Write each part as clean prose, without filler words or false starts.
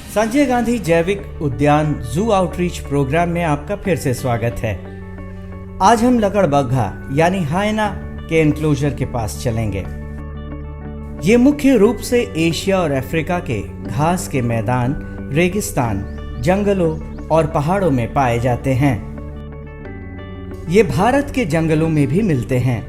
संजय गांधी जैविक उद्यान जू आउटरीच प्रोग्राम में आपका फिर से स्वागत है। आज हम लकड़बग्घा यानी हायना के एनक्लोजर के पास चलेंगे। ये मुख्य रूप से एशिया और अफ्रीका के घास के मैदान, रेगिस्तान, जंगलों और पहाड़ों में पाए जाते हैं। ये भारत के जंगलों में भी मिलते हैं।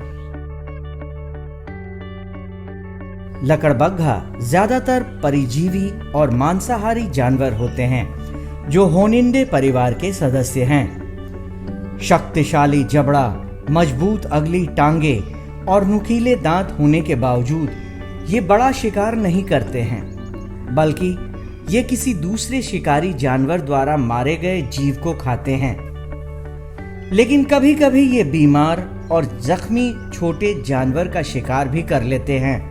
लकड़बग्घा ज्यादातर परिजीवी और मांसाहारी जानवर होते हैं जो होनिंडे परिवार के सदस्य हैं। शक्तिशाली जबड़ा, मजबूत अगली टांगे और नुकीले दांत होने के बावजूद ये बड़ा शिकार नहीं करते हैं, बल्कि ये किसी दूसरे शिकारी जानवर द्वारा मारे गए जीव को खाते हैं। लेकिन कभी कभी ये बीमार और जख्मी छोटे जानवर का शिकार भी कर लेते हैं।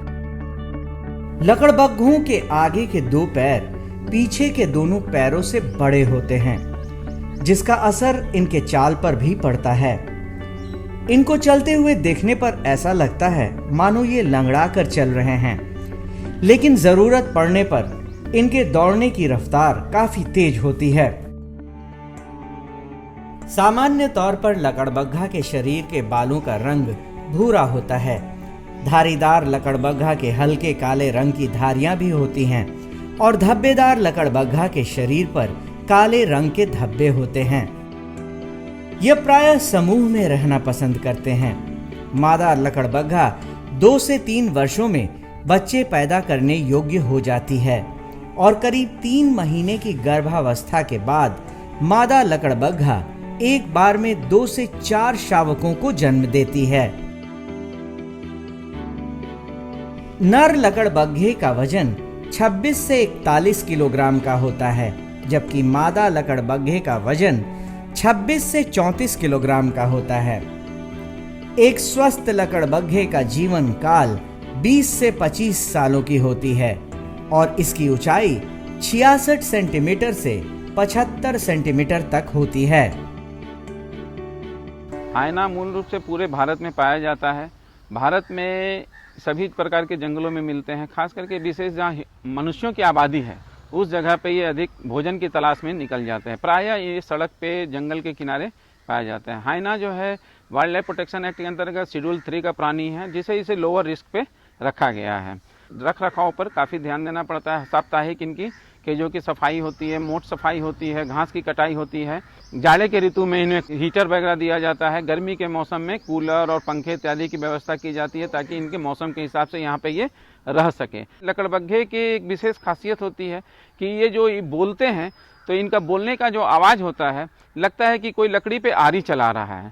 लकड़बग्घों के आगे के दो पैर पीछे के दोनों पैरों से बड़े होते हैं, जिसका असर इनके चाल पर भी पड़ता है। इनको चलते हुए देखने पर ऐसा लगता है मानो ये लंगड़ा कर चल रहे हैं, लेकिन जरूरत पड़ने पर इनके दौड़ने की रफ्तार काफी तेज होती है। सामान्य तौर पर लकड़बग्घा के शरीर के बालों का रंग भूरा होता है। धारीदार लकड़बग्घा के हल्के काले रंग की धारियां भी होती हैं और धब्बेदार लकड़बग्घा के शरीर पर काले रंग के धब्बे होते हैं। यह प्रायः समूह में रहना पसंद करते हैं। मादा लकड़बग्घा 2 से 3 वर्षों में बच्चे पैदा करने योग्य हो जाती है और करीब 3 महीने की गर्भावस्था के बाद मादा लकड़बग्घा एक बार में 2 से 4 शावकों को जन्म देती है। नर लकड़बग्घे का वजन 26 से 41 किलोग्राम का होता है, जबकि मादा लकड़बग्घे का वजन 26 से 34 किलोग्राम का होता है। एक स्वस्थ लकड़बग्घे का जीवन काल 20 से 25 सालों की होती है और इसकी ऊंचाई 66 सेंटीमीटर से 75 सेंटीमीटर तक होती है। हायना मूल रूप से पूरे भारत में पाया जाता है। भारत में सभी प्रकार के जंगलों में मिलते हैं, खास करके विशेष जहाँ मनुष्यों की आबादी है उस जगह पे ये अधिक भोजन की तलाश में निकल जाते हैं। प्रायः ये सड़क पे, जंगल के किनारे पाए जाते हैं। हायना जो है वाइल्ड लाइफ प्रोटेक्शन एक्ट के अंतर्गत शेड्यूल 3 का प्राणी है, जिसे इसे लोअर रिस्क पे रखा गया है। रख रखाव पर काफ़ी ध्यान देना पड़ता है। साप्ताहिक इनकी केजों की सफाई होती है, मोट सफाई होती है, घास की कटाई होती है। जाड़े के ऋतु में इन्हें हीटर वगैरह दिया जाता है। गर्मी के मौसम में कूलर और पंखे इत्यादि की व्यवस्था की जाती है ताकि इनके मौसम के हिसाब से यहाँ पे ये रह सके। लकड़बग्घे की एक विशेष खासियत होती है कि ये जो बोलते हैं तो इनका बोलने का जो आवाज होता है लगता है कि कोई लकड़ी पे आरी चला रहा है।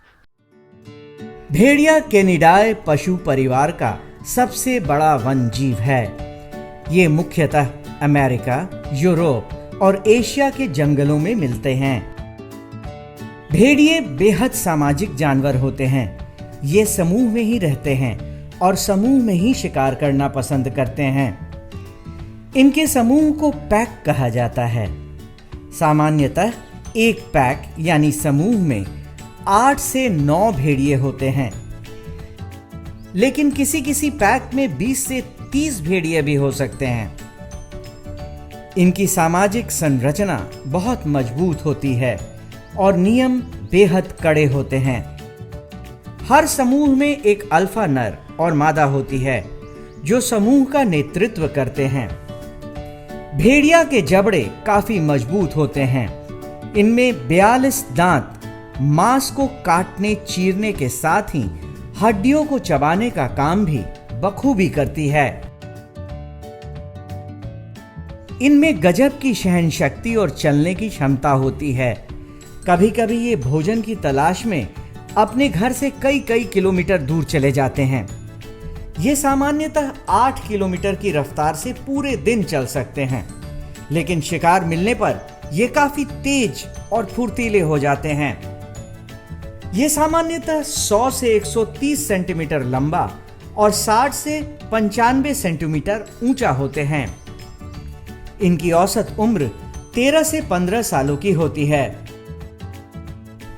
भेड़िया कैनिडाए पशु परिवार का सबसे बड़ा वन जीव है। ये मुख्यतः अमेरिका, यूरोप और एशिया के जंगलों में मिलते हैं। भेड़िए बेहद सामाजिक जानवर होते हैं। ये समूह में ही रहते हैं और समूह में ही शिकार करना पसंद करते हैं। इनके समूह को पैक कहा जाता है। सामान्यतः एक पैक यानी समूह में 8 से 9 भेड़िए होते हैं, लेकिन किसी किसी पैक में 20 से 30 भेड़िए भी हो सकते हैं। इनकी सामाजिक संरचना बहुत मजबूत होती है और नियम बेहद कड़े होते हैं। हर समूह में एक अल्फा नर और मादा होती है जो समूह का नेतृत्व करते हैं। भेड़िया के जबड़े काफी मजबूत होते हैं। इनमें 42 दांत मांस को काटने, चीरने के साथ ही हड्डियों को चबाने का काम भी बखूबी करती है। इनमें गजब की सहन शक्ति और चलने की क्षमता होती है। कभी कभी ये भोजन की तलाश में अपने घर से कई किलोमीटर दूर चले जाते हैं। ये सामान्यतः 8 किलोमीटर की रफ्तार से पूरे दिन चल सकते हैं, लेकिन शिकार मिलने पर ये काफी तेज और फुर्तीले हो जाते हैं। ये सामान्यतः 100 से 130 सेंटीमीटर लंबा और 60 से 95 सेंटीमीटर ऊंचा होते हैं। इनकी औसत उम्र 13 से 15 सालों की होती है।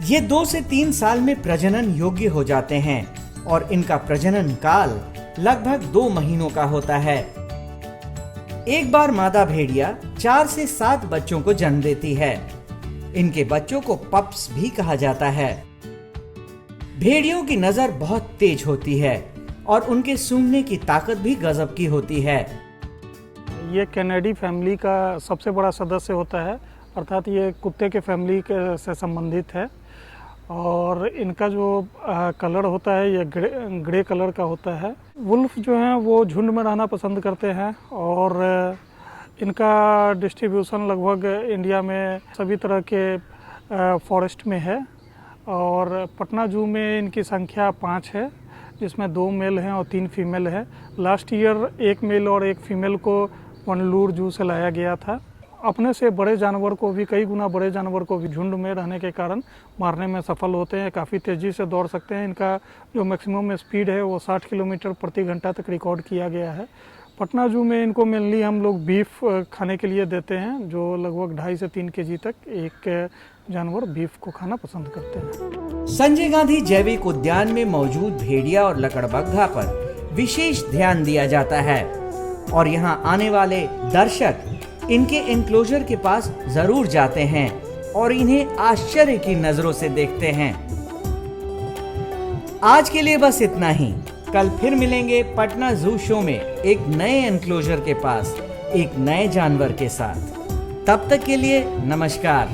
ये 2 से 3 साल में प्रजनन योग्य हो जाते हैं और इनका प्रजनन काल लगभग 2 महीनों का होता है। एक बार मादा भेड़िया 4 से 7 बच्चों को जन्म देती है। इनके बच्चों को पप्स भी कहा जाता है। भेड़ियों की नजर बहुत तेज होती है और उनके सूंघने की ताकत भी गजब की होती है। ये कैनेडी फैमिली का सबसे बड़ा सदस्य होता है, अर्थात ये कुत्ते के फैमिली से संबंधित है। और इनका जो कलर होता है ये ग्रे कलर का होता है। वुल्फ जो हैं वो झुंड में रहना पसंद करते हैं और इनका डिस्ट्रीब्यूशन लगभग इंडिया में सभी तरह के फॉरेस्ट में है। और पटना जू में इनकी संख्या 5 है, जिसमें 2 मेल हैं और 3 फीमेल है। लास्ट ईयर 1 मेल और 1 फीमेल को वनलूर जू से लाया गया था। अपने से बड़े जानवर को भी, कई गुना बड़े जानवर को भी झुंड में रहने के कारण मारने में सफल होते हैं। काफ़ी तेज़ी से दौड़ सकते हैं। इनका जो मैक्सिमम स्पीड है वो 60 किलोमीटर प्रति घंटा तक रिकॉर्ड किया गया है। पटना जू में इनको मेनली हम लोग बीफ खाने के लिए देते हैं, जो लगभग 2.5 से 3 केजी तक एक जानवर बीफ को खाना पसंद करते हैं। संजय गांधी जैविक उद्यान में मौजूद भेड़िया और लकड़बग्घा पर विशेष ध्यान दिया जाता है और यहाँ आने वाले दर्शक इनके एनक्लोजर के पास जरूर जाते हैं और इन्हें आश्चर्य की नजरों से देखते हैं। आज के लिए बस इतना ही। कल फिर मिलेंगे पटना जू शो में एक नए एनक्लोजर के पास एक नए जानवर के साथ। तब तक के लिए नमस्कार।